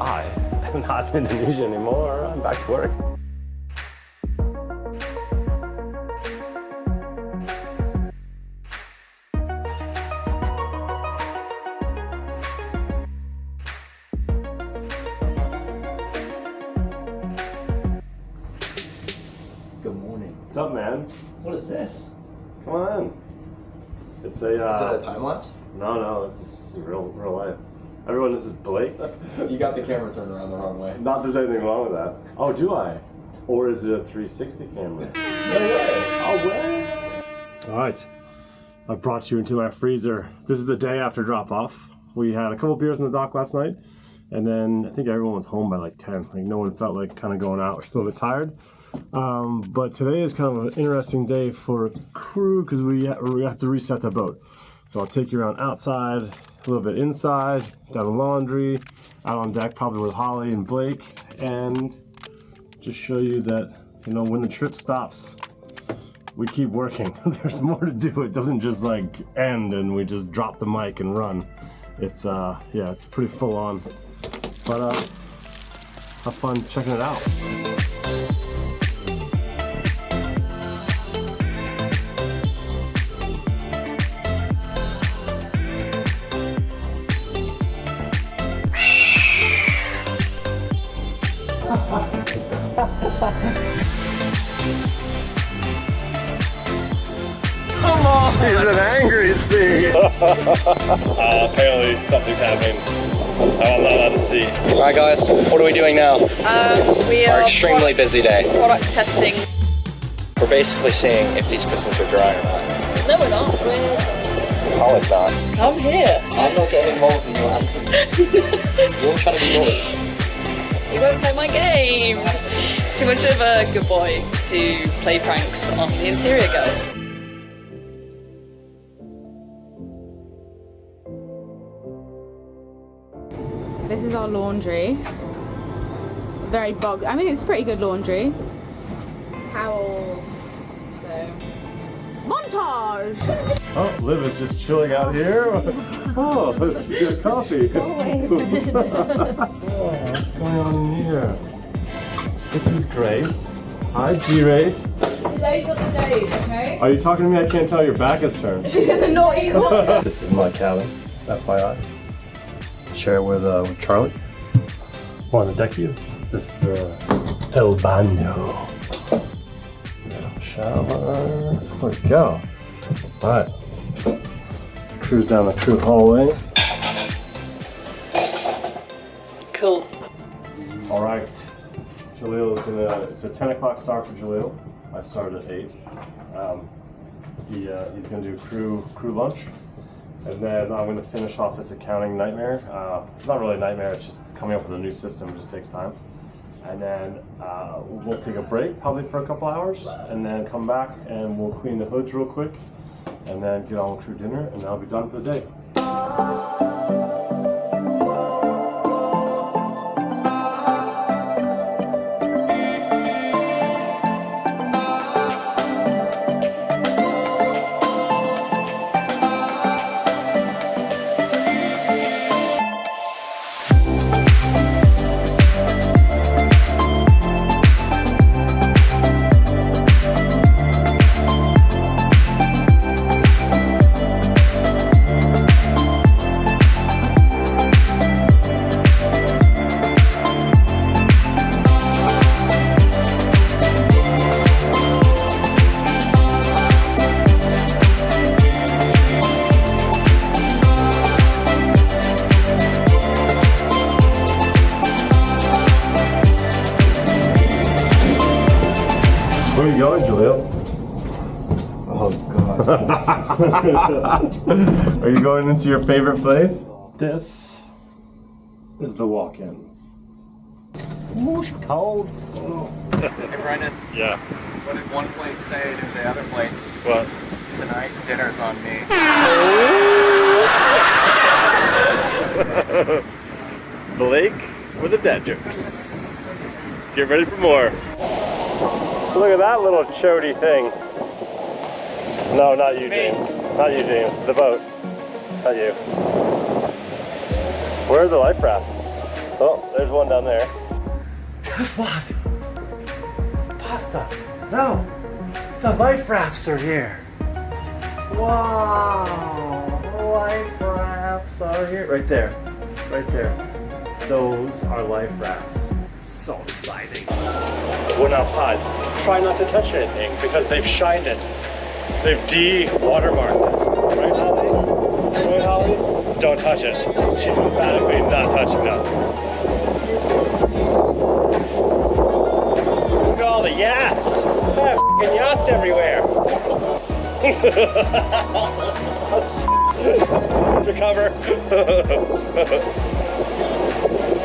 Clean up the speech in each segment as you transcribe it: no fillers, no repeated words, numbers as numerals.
I am not in Indonesia anymore. I'm back to work. Good morning. What's up, man? What is this? Come on. It's a. Is it a time lapse? No. This is real life. Everyone, this is Blake. You got the camera turned around the wrong way. Not there's anything wrong with that. Oh, do I? Or is it a 360 camera? No way. Oh, way. All right. I brought you into my freezer. This is the day after drop off. We had a couple beers on the dock last night, and then I think everyone was home by like 10. Like no one felt like kind of going out. We're still a bit tired. But today is kind of an interesting day for crew because we have to reset the boat. So I'll take you around outside, a little bit inside, down the laundry, out on deck probably with Holly and Blake, and just show you that, you know, when the trip stops, we keep working. There's more to do. It doesn't just like end and we just drop the mic and run. It's yeah, it's pretty full on. But have fun checking it out. Come on! He's an angry sea! Apparently something's happening. I'm not allowed to see. Alright guys, what are we doing now? We are extremely busy day. Product testing. We're basically seeing if these crystals are dry or not. No, we're not. We're... Holly's not. Come here. I'm not getting involved in your answers. You're trying to be naughty. You won't play my games. Too much of a good boy to play pranks on the interior guys. This is our laundry. Very bogged. I mean, it's pretty good laundry. Towels. So, montage. Oh, Liv is just chilling out here. Oh, she's got coffee. Go away. Oh, what's going on in here? This is Grace. Hi, G-Race. Today's not the day, okay? Are you talking to me? I can't tell. Your back is turned. She's in the naughty corner. This is my cabin, FYI. Share it with Charlie. One of the deckies. This is the El Baño. Shower. There we go. Alright. Let's cruise down the crew hallway. Cool. Alright. Jaleel is gonna, it's a 10 o'clock start for Jaleel. I started at 8. He's gonna do crew lunch. And then I'm gonna finish off this accounting nightmare. It's not really a nightmare, it's just coming up with a new system, it just takes time. And then we'll take a break, probably for a couple hours, and then come back and we'll clean the hoods real quick, and then get on with crew dinner, and that'll be done for the day. Where are you going, Jaleel? Oh god. Are you going into your favorite place? This is the walk-in. Moosh cold. Hey Brendan, Yeah. what did one plate say to the other plate? What? Tonight, dinner's on me. Blake with the dad jokes. Get ready for more. Look at that little chody thing. No, not you, James. Not you, James. The boat. Not you. Where are the life rafts? Oh, there's one down there. Guess what? Pasta. No. The life rafts are here. Wow. The life rafts are here. Right there. Right there. Those are life rafts. So exciting. Went outside. Try not to touch anything because they've shined it. They've de-watermarked it. Right, Holly? Right, Holly? Don't touch it. She's emphatically not touching that. Look at all the yachts. They have f***ing yachts everywhere. Recover.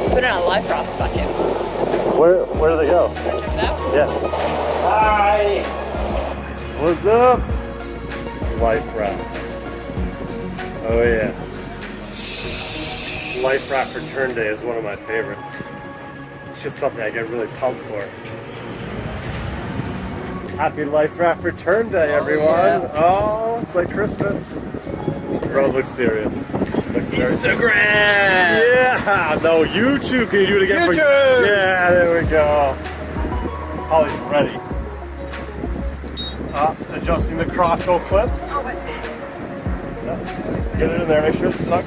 Put in our life rafts back in. Where do they go? Check it out. Yeah. Hi. What's up? Life rafts. Oh yeah. Life raft return day is one of my favorites. It's just something I get really pumped for. Happy Life Raft Return Day, everyone! Yeah. Oh, it's like Christmas. Bro, looks serious. Looks serious. Instagram! Yeah! No, YouTube! Can you do it again? YouTube! Yeah, there we go. Holly's ready. Adjusting the crotchal clip. Oh, wait. Yep. Get it in there, make sure it's stuck.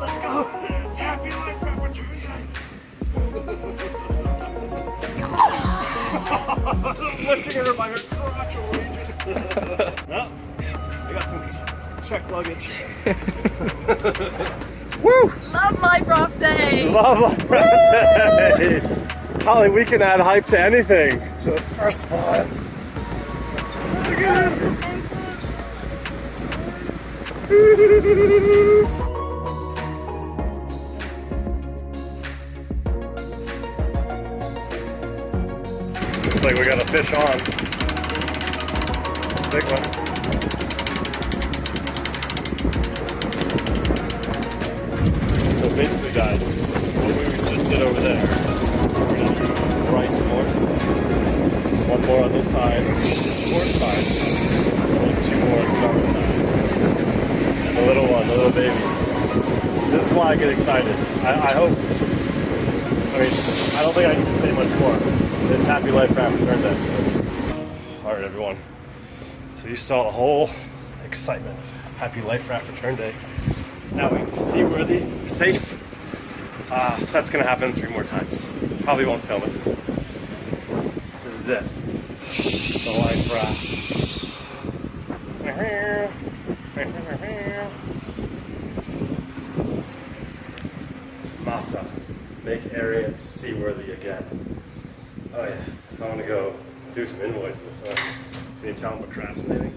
Let's go! It's Happy Life Raft Return Day! Lifting her by her crotchal region. Well, I got some check luggage. Woo! Love life rafting! Love Life Raft Day! Holly, we can add hype to anything. The first one. Look at this. Looks like we got a fish on. Big one. So basically, guys, what we just did over there, we're gonna do rice more. One more on this side, port side, and 2 more on the side. And the little one, the little baby. This is why I get excited. I hope. I mean, I don't think I need to say much more. It's Happy Life Raft Return Day. Alright, everyone. So you saw the whole excitement of Happy Life Raft Return Day. Now we can see worthy, safe. That's gonna happen 3 more times. Probably won't film it. This is it. The life raft. Masa. Make Arience seaworthy again. Oh yeah, I want to go do some invoices. Can you tell I'm procrastinating?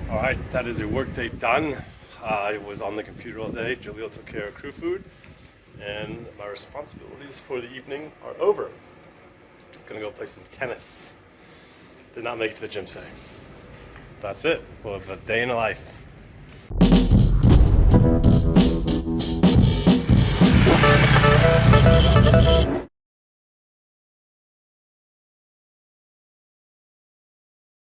Alright, that is a work day done. I was on the computer all day. Jaleel took care of crew food. And my responsibilities for the evening are over. Gonna go play some tennis. Did not make it to the gym today. That's it. We'll have a day in the life.